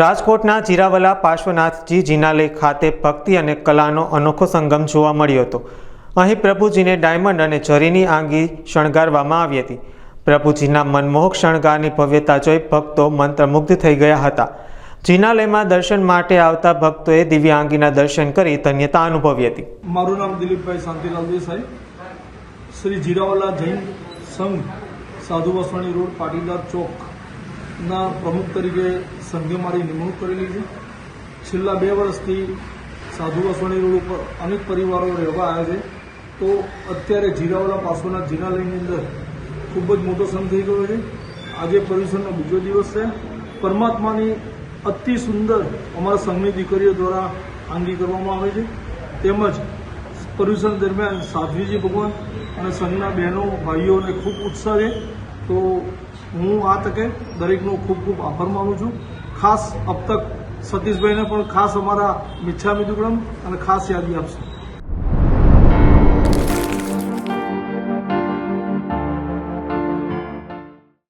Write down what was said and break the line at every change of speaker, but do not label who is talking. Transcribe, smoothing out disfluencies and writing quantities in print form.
રાજકોટના જીરાવલા પાર્શ્વનાથજી જિનાલય ખાતે ભક્તિ અને કલાનો અનોખો સંગમ જોવા મળ્યો હતો। અહીં પ્રભુજીને ડાયમંડ અને ઝરીની આંગી શણગારવામાં આવી હતી। પ્રભુજીના મનમોહક શણગારની ભવ્યતા જોઈ ભક્તો મંત્રમુગ્ધ થઈ ગયા હતા। જિનાલયમાં દર્શન માટે આવતા ભક્તોએ દિવ્ય આંગીના દર્શન કરી ધન્યતા અનુભવી હતી।
મારું નામ દિલીપભાઈ શાંતિલાલ દેસાઈ, શ્રી જીરાવલા જૈન સંઘ સાધુ વસવાણી રોડ પાટીદાર ચોકના પ્રમુખ તરીકે સંઘે મારી નિમણૂક કરેલી છે। છેલ્લા 2 વર્ષથી સાધુ વસવાણી રોડ ઉપર અનેક પરિવારો રહેવા આવ્યા છે, તો અત્યારે જીરાવલા પાર્શ્વનાથ જિનાલયની અંદર ખૂબ જ મોટો સંઘ થઈ ગયો છે। આજે પર્યુષણનો બીજો દિવસ છે। પરમાત્માની અતિ સુંદર અમારા સંઘની દીકરીઓ દ્વારા આંગી કરવામાં આવે છે, તેમજ પર્યુષણ દરમિયાન સાધ્વીજી ભગવાન અને સંઘના બહેનો ભાઈઓને ખૂબ ઉત્સાહ છે। તો હું આ તકે દરેકનો ખૂબ ખૂબ આભાર માનું છું। ખાસ અબ તક સતીશભાઈને પણ ખાસ અમારા મિચ્છામી દુક્કડમ અને ખાસ યાદી આપશે।